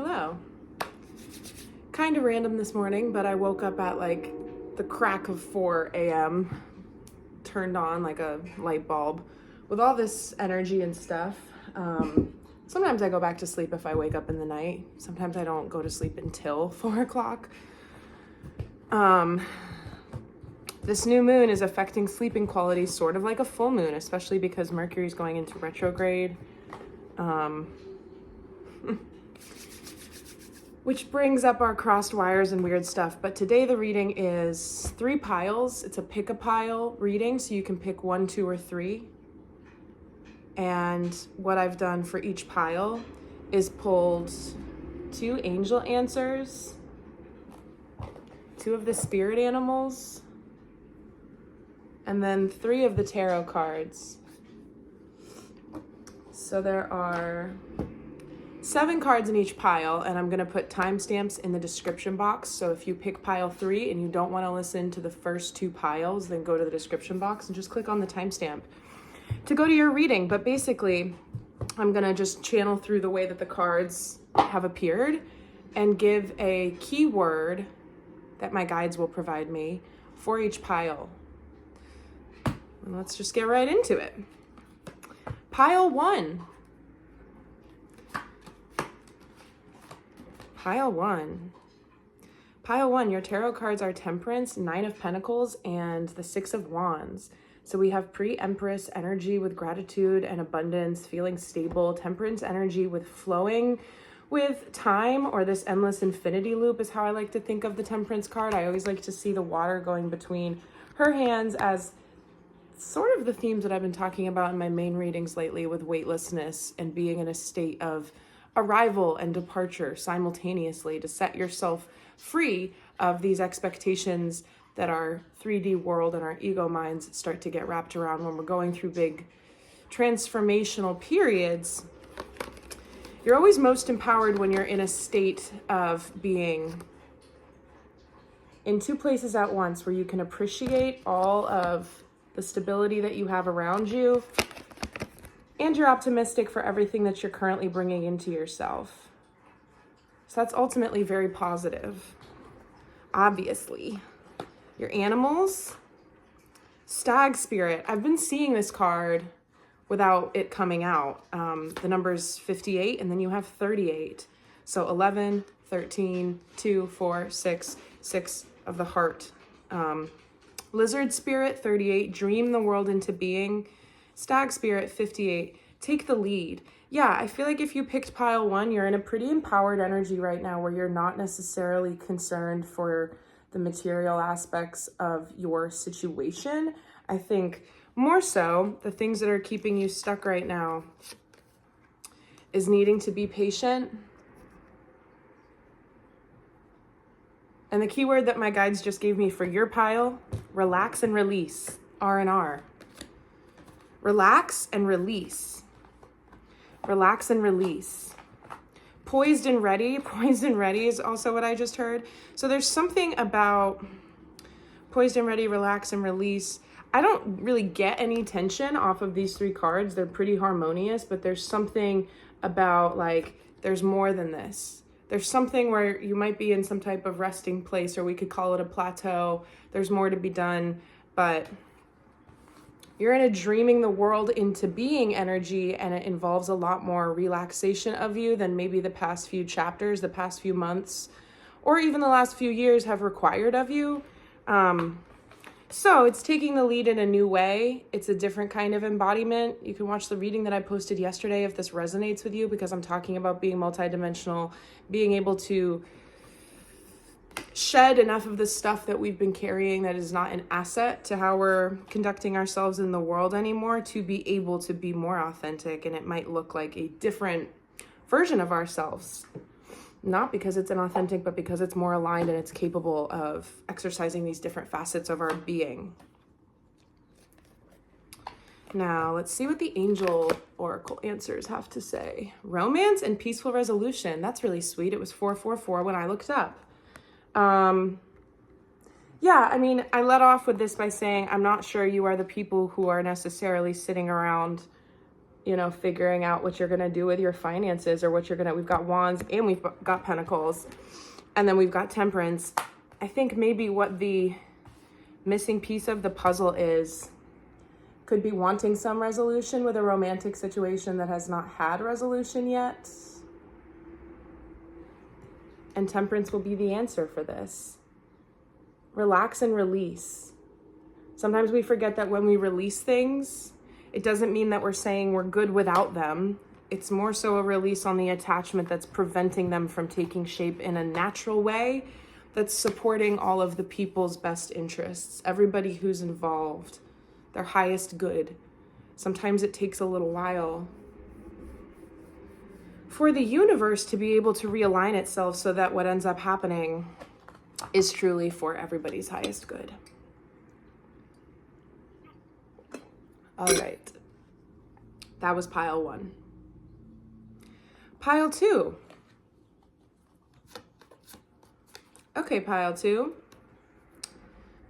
Hello. Kind of random this morning, but I woke up at like the crack of 4 a.m., turned on like a light bulb with all this energy and stuff. Sometimes I go back to sleep if I wake up in the night. Sometimes I don't go to sleep until 4 o'clock. This new moon is affecting sleeping quality sort of like a full moon, especially because Mercury's going into retrograde. Which brings up our crossed wires and weird stuff. But today the reading is 3 piles. It's a pick a pile reading, so you can pick 1, 2, or 3. And what I've done for each pile is pulled 2 angel answers, 2 of the spirit animals, and then 3 of the tarot cards. So there are 7 cards in each pile, and I'm going to put timestamps in the description box. So if you pick pile 3 and you don't want to listen to the first 2 piles, then go to the description box and just click on the timestamp to go to your reading. But basically, I'm going to just channel through the way that the cards have appeared and give a keyword that my guides will provide me for each pile. And let's just get right into it. Pile 1. Pile 1. Pile 1, your tarot cards are Temperance, 9 of Pentacles, and the 6 of Wands. So we have pre-Empress energy with gratitude and abundance, feeling stable. Temperance energy with flowing with time, or this endless infinity loop is how I like to think of the Temperance card. I always like to see the water going between her hands as sort of the themes that I've been talking about in my main readings lately, with weightlessness and being in a state of arrival and departure simultaneously, to set yourself free of these expectations that our 3D world and our ego minds start to get wrapped around when we're going through big transformational periods. You're always most empowered when you're in a state of being in 2 places at once, where you can appreciate all of the stability that you have around you, and you're optimistic for everything that you're currently bringing into yourself. So that's ultimately very positive. Obviously, your animals, Stag Spirit. I've been seeing this card without it coming out. The number's 58, and then you have 38. So 11, 13, 2, 4, 6, 6 of the heart. Lizard Spirit, 38, dream the world into being. Stag Spirit, 58, take the lead. Yeah, I feel like if you picked pile 1, you're in a pretty empowered energy right now, where you're not necessarily concerned for the material aspects of your situation. I think more so, the things that are keeping you stuck right now is needing to be patient. And the keyword that my guides just gave me for your pile, relax and release, R&R. Relax and release. Relax and release. Poised and ready. Poised and ready is also what I just heard. So there's something about poised and ready, relax and release. I don't really get any tension off of these 3 cards. They're pretty harmonious, but there's something about like, there's more than this. There's something where you might be in some type of resting place, or we could call it a plateau. There's more to be done, but you're in a dreaming the world into being energy, and it involves a lot more relaxation of you than maybe the past few chapters, the past few months, or even the last few years have required of you. So it's taking the lead in a new way. It's a different kind of embodiment. You can watch the reading that I posted yesterday if this resonates with you, because I'm talking about being multidimensional, being able to shed enough of the stuff that we've been carrying that is not an asset to how we're conducting ourselves in the world anymore, to be able to be more authentic. And it might look like a different version of ourselves, not because it's inauthentic, but because it's more aligned and it's capable of exercising these different facets of our being. Now, let's see what the angel oracle answers have to say. Romance and peaceful resolution. That's really sweet. It was 444 when I looked up. Yeah, I mean, I led off with this by saying, I'm not sure you are the people who are necessarily sitting around, figuring out what you're going to do with your finances, or we've got wands and we've got pentacles, and then we've got temperance. I think maybe what the missing piece of the puzzle could be wanting some resolution with a romantic situation that has not had resolution yet. And temperance will be the answer for this. Relax and release. Sometimes we forget that when we release things, it doesn't mean that we're saying we're good without them. It's more so a release on the attachment that's preventing them from taking shape in a natural way that's supporting all of the people's best interests, everybody who's involved, their highest good. Sometimes it takes a little while for the universe to be able to realign itself so that what ends up happening is truly for everybody's highest good. All right, that was pile 1. Pile 2. Okay, pile 2.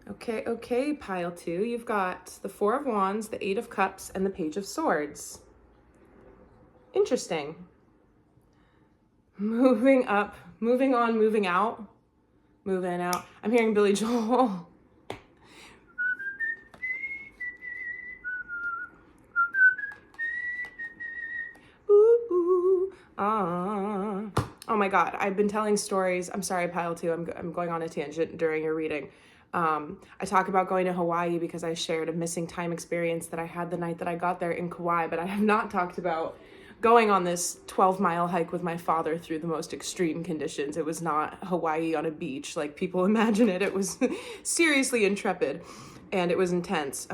Okay, pile 2. You've got the 4 of Wands, the 8 of Cups, and the Page of Swords. Interesting. Moving up, moving on, moving out. Moving out. I'm hearing Billy Joel. Oh my God, I've been telling stories. I'm sorry, pile 2, I'm going on a tangent during your reading. I talk about going to Hawaii because I shared a missing time experience that I had the night that I got there in Kauai, but I have not talked about going on this 12-mile hike with my father through the most extreme conditions. It was not Hawaii on a beach like people imagine it. It was seriously intrepid, and it was intense.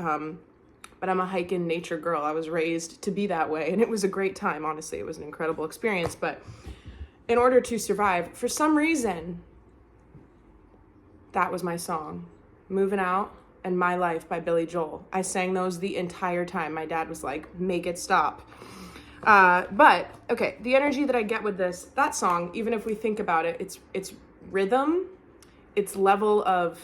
But I'm a hike and nature girl. I was raised to be that way, and it was a great time. Honestly, it was an incredible experience. But in order to survive, for some reason, that was my song, Moving Out and My Life by Billy Joel. I sang those the entire time. My dad was like, make it stop. But okay, the energy that I get with that song, even if we think about it, it's rhythm, it's level of,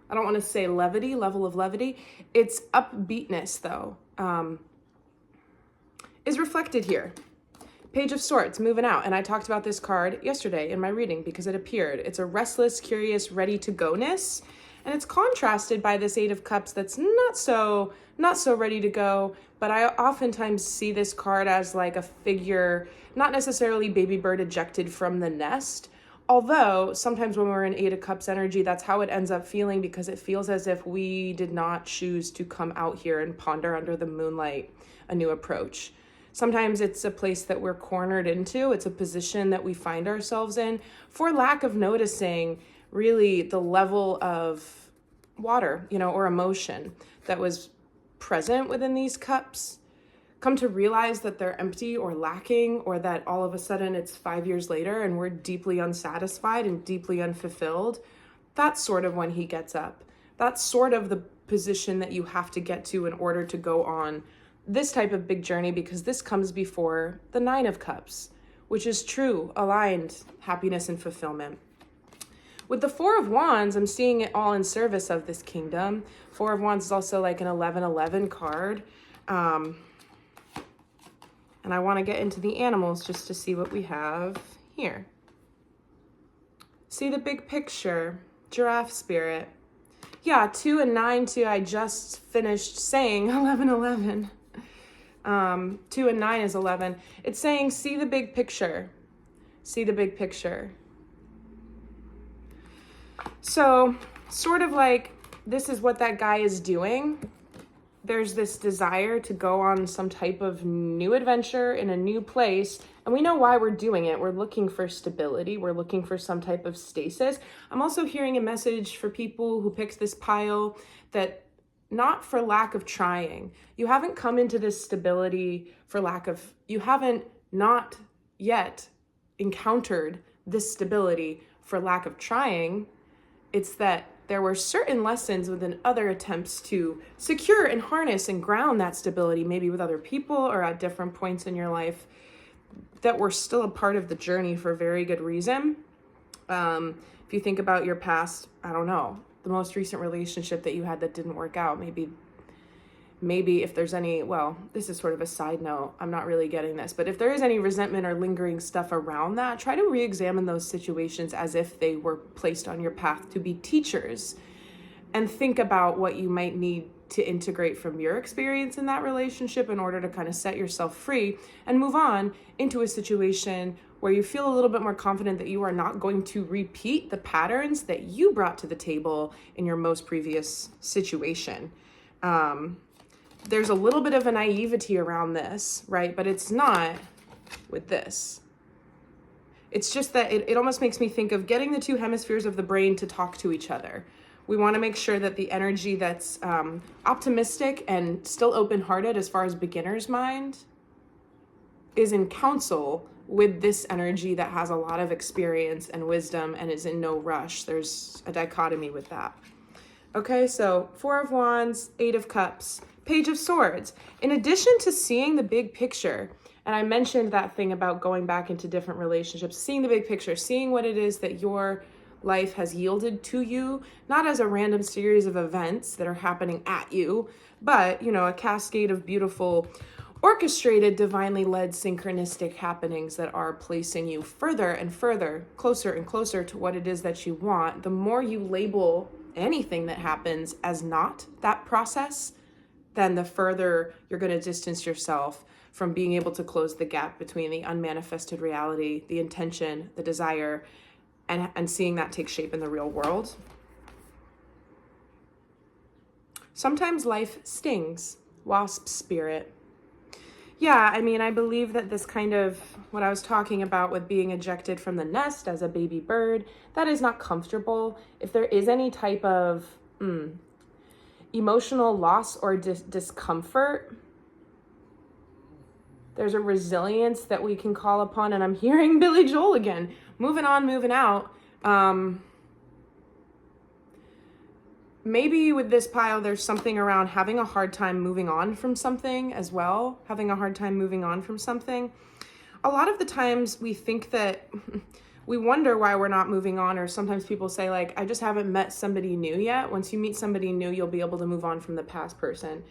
I don't want to say level of levity. It's upbeatness though, is reflected here. Page of Swords, moving out. And I talked about this card yesterday in my reading because it appeared. It's a restless, curious, ready to go-ness. And it's contrasted by this 8 of Cups that's not so ready to go. But I oftentimes see this card as like a figure, not necessarily baby bird ejected from the nest. Although sometimes when we're in 8 of Cups energy, that's how it ends up feeling, because it feels as if we did not choose to come out here and ponder under the moonlight a new approach. Sometimes it's a place that we're cornered into. It's a position that we find ourselves in for lack of noticing really the level of water, or emotion that was present within these cups. Come to realize that they're empty or lacking, or that all of a sudden it's 5 years later and we're deeply unsatisfied and deeply unfulfilled. That's sort of when he gets up. That's sort of the position that you have to get to in order to go on this type of big journey, because this comes before the 9 of Cups, which is true, aligned happiness and fulfillment. With the 4 of Wands, I'm seeing it all in service of this kingdom. 4 of Wands is also like an 11-11 card. And I want to get into the animals just to see what we have here. See the big picture, giraffe spirit. Yeah, 2 and 9 too. I just finished saying 11-11. 2 and 9 is 11. It's saying, see the big picture. See the big picture. So sort of like this is what that guy is doing. There's this desire to go on some type of new adventure in a new place. And we know why we're doing it. We're looking for stability. We're looking for some type of stasis. I'm also hearing a message for people who picked this pile that not for lack of trying. You haven't come into this stability for you haven't not yet encountered this stability for lack of trying. It's that there were certain lessons within other attempts to secure and harness and ground that stability, maybe with other people or at different points in your life, that were still a part of the journey for very good reason. If you think about your past, I don't know, the most recent relationship that you had that didn't work out, maybe maybe if there's any, well, this is sort of a side note, I'm not really getting this, but if there is any resentment or lingering stuff around that, try to re-examine those situations as if they were placed on your path to be teachers, and think about what you might need to integrate from your experience in that relationship in order to kind of set yourself free and move on into a situation where you feel a little bit more confident that you are not going to repeat the patterns that you brought to the table in your most previous situation. There's a little bit of a naivety around this, right? But it's not with this. It's just that it almost makes me think of getting the two hemispheres of the brain to talk to each other. We want to make sure that the energy that's optimistic and still open-hearted as far as beginner's mind is in counsel with this energy that has a lot of experience and wisdom and is in no rush. There's a dichotomy with that. Okay, so 4 of Wands, 8 of Cups, Page of Swords. In addition to seeing the big picture, and I mentioned that thing about going back into different relationships, seeing the big picture, seeing what it is that your life has yielded to you, not as a random series of events that are happening at you, but, a cascade of beautiful, orchestrated, divinely led, synchronistic happenings that are placing you further and further, closer and closer to what it is that you want. The more you label anything that happens as not that process, then the further you're going to distance yourself from being able to close the gap between the unmanifested reality, the intention, the desire, and seeing that take shape in the real world. Sometimes life stings, wasp spirit. Yeah, I believe that this kind of, what I was talking about with being ejected from the nest as a baby bird, that is not comfortable. If there is any type of emotional loss or discomfort, there's a resilience that we can call upon. And I'm hearing Billy Joel again, moving on, moving out. Maybe with this pile, there's something around having a hard time moving on from something as well. Having a hard time moving on from something. A lot of the times we think that we wonder why we're not moving on, or sometimes people say like, I just haven't met somebody new yet. Once you meet somebody new, you'll be able to move on from the past person.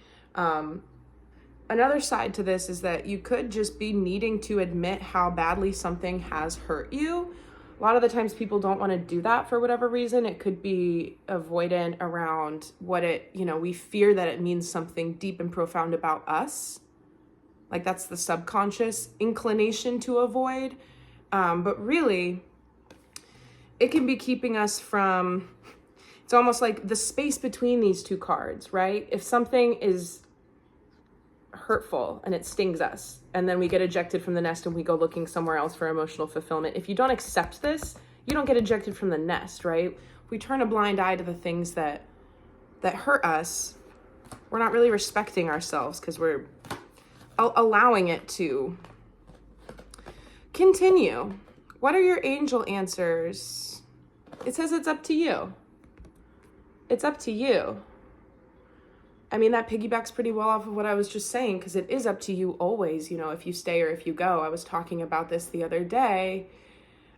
Another side to this is that you could just be needing to admit how badly something has hurt you. A lot of the times people don't want to do that for whatever reason. It could be avoidant around what we fear that it means something deep and profound about us. Like that's the subconscious inclination to avoid. But really, it can be keeping us from, it's almost like the space between these two cards, right? If something is hurtful and it stings us, and then we get ejected from the nest and we go looking somewhere else for emotional fulfillment. If you don't accept this, you don't get ejected from the nest, right? If we turn a blind eye to the things that hurt us, we're not really respecting ourselves because we're allowing it to continue. What are your angel answers? It says it's up to you. It's up to you. That piggybacks pretty well off of what I was just saying, because it is up to you always, if you stay or if you go. I was talking about this the other day.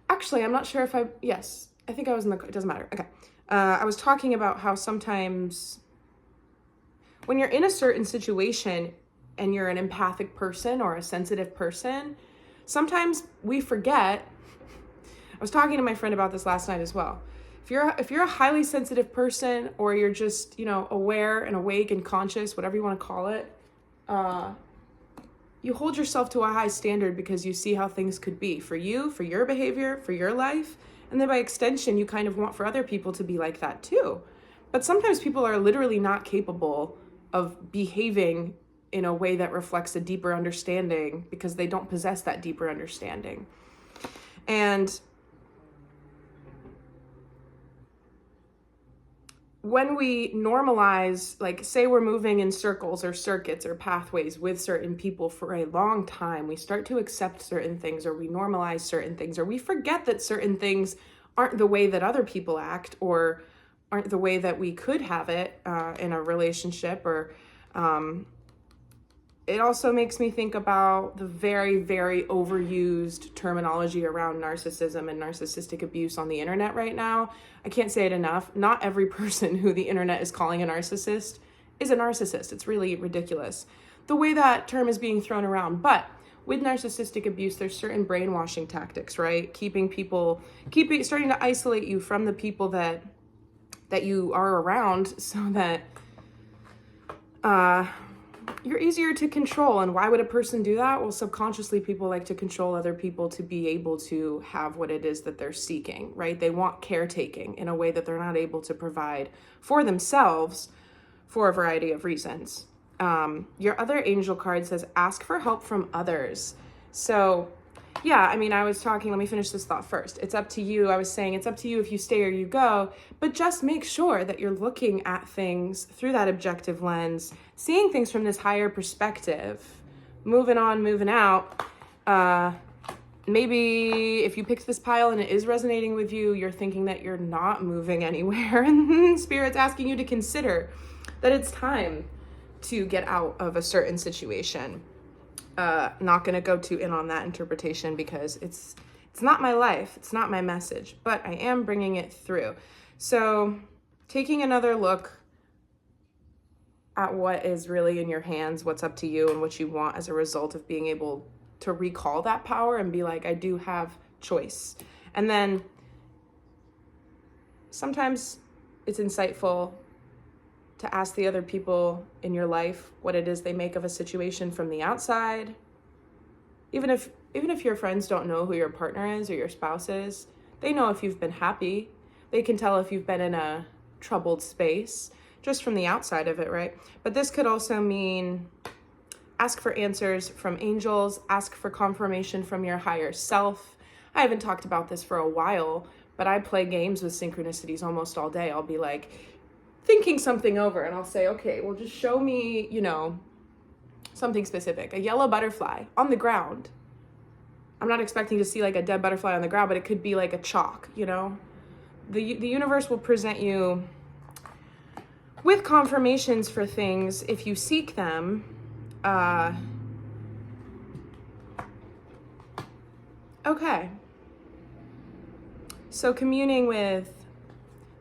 Actually, I'm not sure if yes, I think I was it doesn't matter. Okay. I was talking about how sometimes when you're in a certain situation and you're an empathic person or a sensitive person, sometimes we forget. I was talking to my friend about this last night as well. If you're a highly sensitive person, or you're just, aware and awake and conscious, whatever you want to call it, you hold yourself to a high standard because you see how things could be for you, for your behavior, for your life. And then by extension, you kind of want for other people to be like that too. But sometimes people are literally not capable of behaving in a way that reflects a deeper understanding because they don't possess that deeper understanding. And when we normalize, like say we're moving in circles or circuits or pathways with certain people for a long time, we start to accept certain things, or we normalize certain things, or we forget that certain things aren't the way that other people act, or aren't the way that we could have it in a relationship. Or it also makes me think about the very, very overused terminology around narcissism and narcissistic abuse on the internet right now. I can't say it enough. Not every person who the internet is calling a narcissist is a narcissist. It's really ridiculous the way that term is being thrown around. But with narcissistic abuse, there's certain brainwashing tactics, right? Starting to isolate you from the people that you are around, so that you're easier to control. And why would a person do that? Well, subconsciously, people like to control other people to be able to have what it is that they're seeking, right? They want caretaking in a way that they're not able to provide for themselves for a variety of reasons. Your other angel card says, ask for help from others. So yeah, I mean, let me finish this thought first. It's up to you. I was saying it's up to you if you stay or you go, but just make sure that you're looking at things through that objective lens, seeing things from this higher perspective, moving on, moving out. Maybe if you picked this pile and it is resonating with you, you're thinking that you're not moving anywhere, and Spirit's asking you to consider that it's time to get out of a certain situation. Not going to go too in on that interpretation because it's not my life. It's not my message, but I am bringing it through. So taking another look at what is really in your hands, what's up to you, and what you want as a result of being able to recall that power and be like, I do have choice. And then sometimes it's insightful to ask the other people in your life what it is they make of a situation from the outside. Even if your friends don't know who your partner is or your spouse is, they know if you've been happy. They can tell if you've been in a troubled space just from the outside of it, right? But this could also mean ask for answers from angels, ask for confirmation from your higher self. I haven't talked about this for a while, but I play games with synchronicities almost all day. I'll be like thinking something over and I'll say, okay, well, just show me, something specific. A yellow butterfly on the ground. I'm not expecting to see like a dead butterfly on the ground, but it could be like a chalk, The universe will present you with confirmations for things if you seek them. Okay. So communing with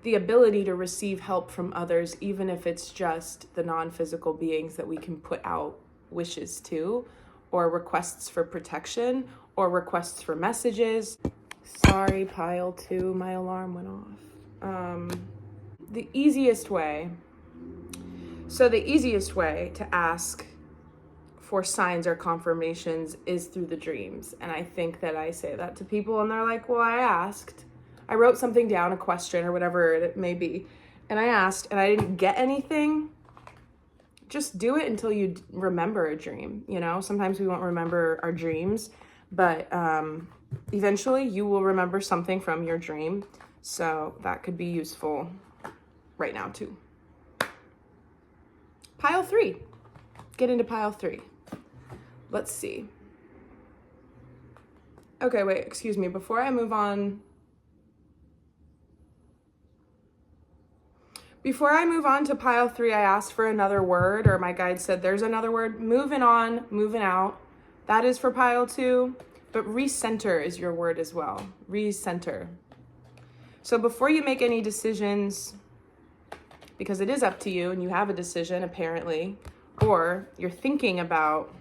the ability to receive help from others, even if it's just the non-physical beings that we can put out wishes to, or requests for protection, or requests for messages. Sorry, pile 2, my alarm went off. The easiest way to ask for signs or confirmations is through the dreams. And I think that I say that to people and they're like, well, I wrote something down, a question or whatever it may be, and I asked and I didn't get anything. Just do it until you remember a dream. Sometimes we won't remember our dreams, but eventually you will remember something from your dream. So that could be useful right now too. Pile 3. Get into pile 3. Let's see. Okay, wait, excuse me. Before I move on to pile 3, I asked for another word, or my guide said there's another word. Moving on, moving out. That is for pile 2, but recenter is your word as well. Recenter. So before you make any decisions, because it is up to you and you have a decision apparently, or you're thinking about,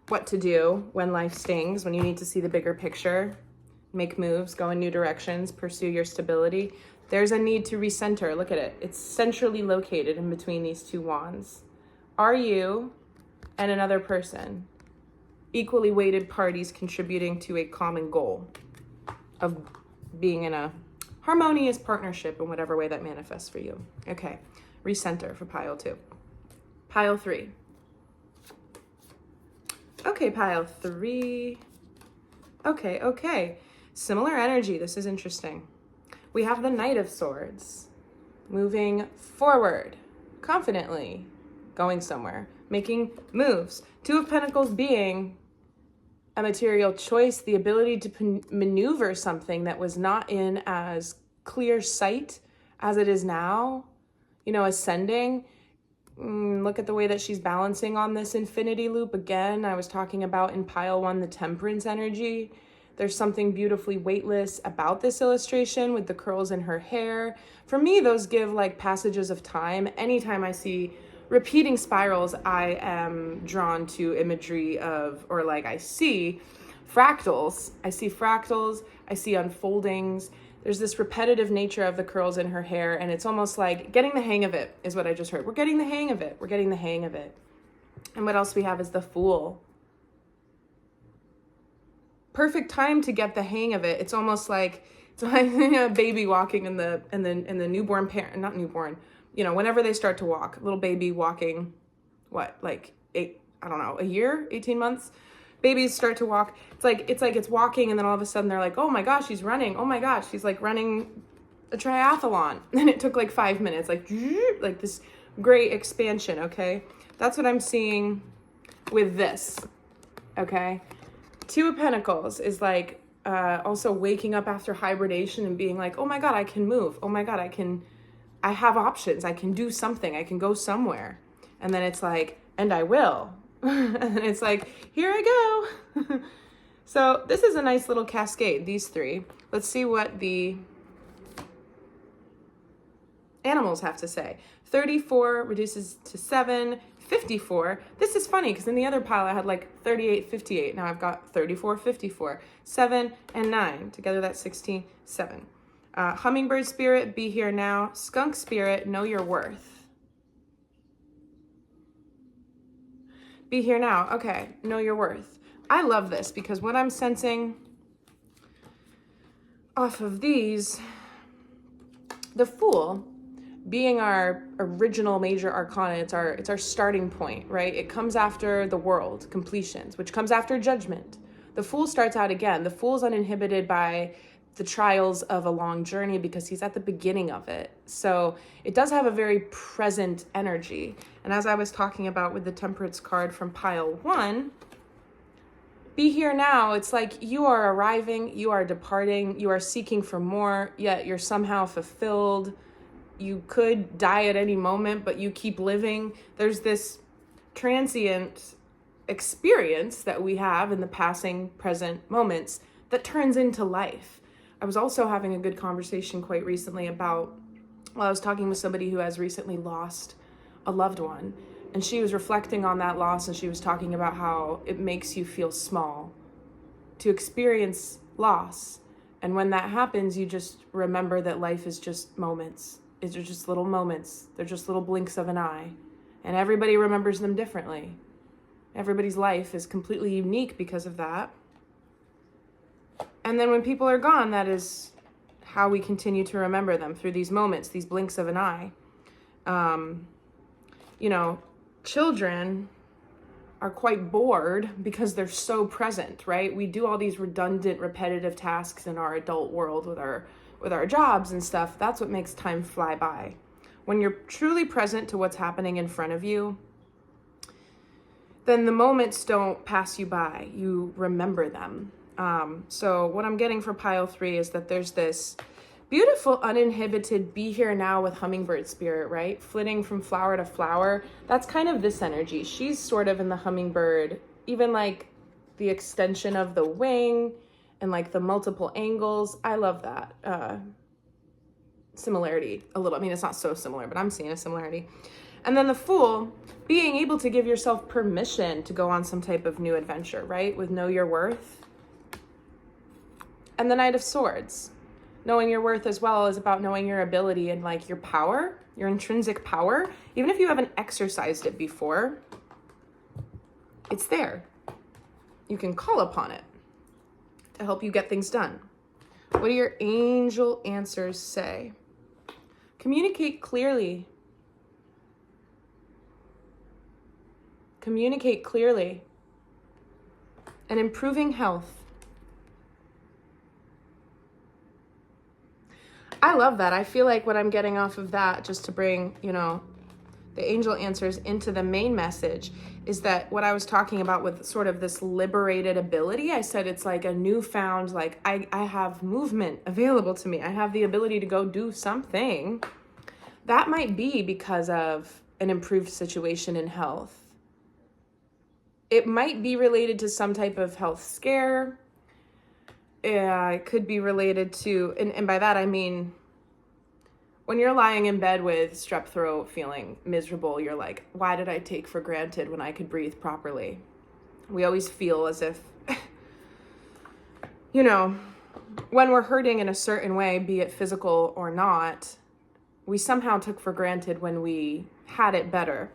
what to do when life stings, when you need to see the bigger picture, make moves, go in new directions, pursue your stability. There's a need to recenter. Look at it. It's centrally located in between these 2 wands. Are you and another person equally weighted parties contributing to a common goal of being in a harmonious partnership in whatever way that manifests for you? Okay. Recenter for pile 2. Pile 3. Okay, pile 3. Okay. Similar energy. This is interesting. We have the Knight of Swords, moving forward, confidently, going somewhere, making moves. 2 of Pentacles being a material choice, the ability to maneuver something that was not in as clear sight as it is now, ascending. Look at the way that she's balancing on this infinity loop. Again, I was talking about in pile 1, the Temperance energy. There's something beautifully weightless about this illustration with the curls in her hair. For me, those give like passages of time. Anytime I see repeating spirals, I am drawn to imagery of, or like I see fractals. I see fractals, I see unfoldings. There's this repetitive nature of the curls in her hair, and it's almost like getting the hang of it is what I just heard. We're getting the hang of it. We're getting the hang of it. And what else we have is the Fool. Perfect time to get the hang of it. It's almost like a baby walking in the newborn parent, not newborn, whenever they start to walk, little baby walking, like a year, 18 months. Babies start to walk. It's like it's walking, and then all of a sudden they're like, oh my gosh, she's running. Oh my gosh, she's like running a triathlon. And it took like 5 minutes, like this great expansion, okay? That's what I'm seeing with this, okay? Two of Pentacles is like also waking up after hibernation and being like, oh my God, I can move. Oh my God, I have options. I can do something. I can go somewhere. And then it's like, and I will. And it's like, here I go. So this is a nice little cascade, these three. Let's see what the animals have to say. 34 reduces to 7, 54. This is funny because in the other pile I had like 38, 58. Now I've got 34, 54, 7, and 9. Together that's 16, 7. Hummingbird spirit, be here now. Skunk spirit, know your worth. Be here now. Okay, know your worth. I love this because what I'm sensing off of these, the Fool, being our original major arcana, it's our starting point, right? It comes after the world, completions, which comes after judgment. The Fool starts out again. The Fool's uninhibited by the trials of a long journey because he's at the beginning of it. So it does have a very present energy. And as I was talking about with the Temperance card from pile 1, be here now. It's like you are arriving, you are departing, you are seeking for more, yet you're somehow fulfilled. You could die at any moment, but you keep living. There's this transient experience that we have in the passing present moments that turns into life. I was also having a good conversation quite recently about, I was talking with somebody who has recently lost a loved one, and she was reflecting on that loss, and she was talking about how it makes you feel small to experience loss. And when that happens, you just remember that life is just moments. They're just little moments. They're just little blinks of an eye. And everybody remembers them differently. Everybody's life is completely unique because of that. And then when people are gone, that is how we continue to remember them, through these moments, these blinks of an eye. Children are quite bored because they're so present, right? We do all these redundant, repetitive tasks in our adult world with our jobs and stuff. That's what makes time fly by. When you're truly present to what's happening in front of you, then the moments don't pass you by. You remember them. So what I'm getting for pile 3 is that there's this beautiful, uninhibited, be here now with hummingbird spirit, right? Flitting from flower to flower. That's kind of this energy. She's sort of in the hummingbird, even like the extension of the wing and like the multiple angles. I love that similarity a little. I mean, it's not so similar, but I'm seeing a similarity. And then the Fool, being able to give yourself permission to go on some type of new adventure, right? With know your worth. And the Knight of Swords. Knowing your worth as well is about knowing your ability and like your power, your intrinsic power. Even if you haven't exercised it before, it's there. You can call upon it to help you get things done. What do your angel answers say? Communicate clearly. Communicate clearly. And improving health. I love that. I feel like what I'm getting off of that, just to bring, the angel answers into the main message, is that what I was talking about with sort of this liberated ability, I said it's like a newfound, like I have movement available to me. I have the ability to go do something. That might be because of an improved situation in health. It might be related to some type of health scare. it could be related to, and by that I mean, when you're lying in bed with strep throat feeling miserable, you're like, why did I take for granted when I could breathe properly? We always feel as if, you know, when we're hurting in a certain way, be it physical or not, we somehow took for granted when we had it better.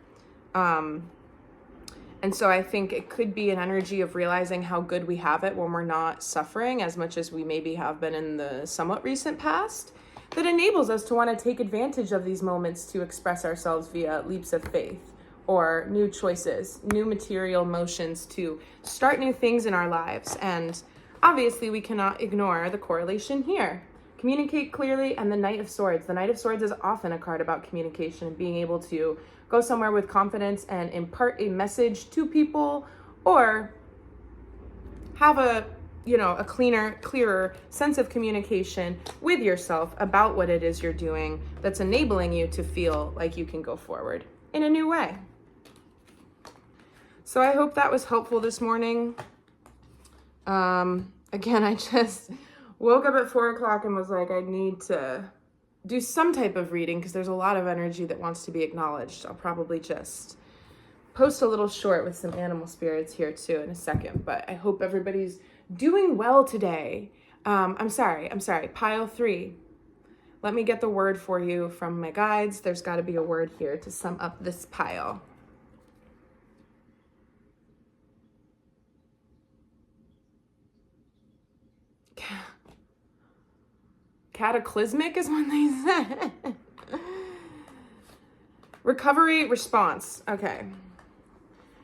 And so I think it could be an energy of realizing how good we have it when we're not suffering as much as we maybe have been in the somewhat recent past, that enables us to want to take advantage of these moments to express ourselves via leaps of faith or new choices, new material motions to start new things in our lives. And obviously we cannot ignore the correlation here. Communicate clearly, and the Knight of Swords. The Knight of Swords is often a card about communication and being able to go somewhere with confidence and impart a message to people, or have a clearer sense of communication with yourself about what it is you're doing that's enabling you to feel like you can go forward in a new way. So I hope that was helpful this morning. Again, I just woke up at 4 o'clock and was like, I need to do some type of reading because there's a lot of energy that wants to be acknowledged. I'll probably just post a little short with some animal spirits here too in a second, but I hope everybody's doing well today. I'm sorry, pile 3. Let me get the word for you from my guides. There's got to be a word here to sum up this pile. Cataclysmic is what they said. Recovery, response. Okay.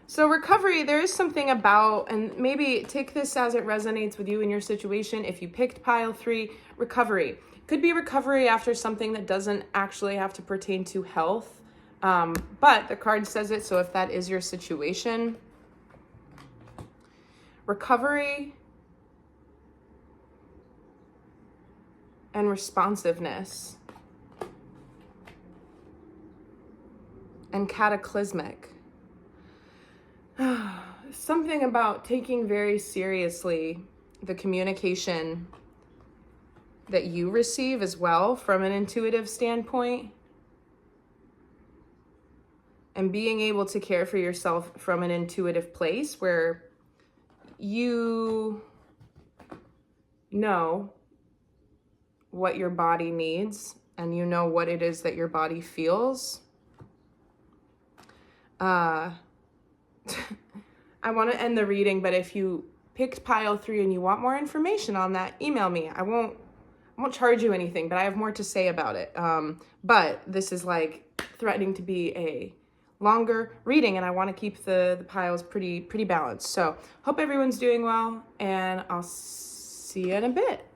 So recovery, there is something about, and maybe take this as it resonates with you in your situation. If you picked pile 3, recovery. Could be recovery after something that doesn't actually have to pertain to health. But the card says it, so if that is your situation, recovery and responsiveness and cataclysmic. Something about taking very seriously the communication that you receive as well from an intuitive standpoint, and being able to care for yourself from an intuitive place where you know what your body needs and you know what it is that your body feels. I want to end the reading, but if you picked pile 3 and you want more information on that, email me. I won't charge you anything, but I have more to say about it. But this is like threatening to be a longer reading, and I want to keep the piles pretty balanced. So hope everyone's doing well, and I'll see you in a bit.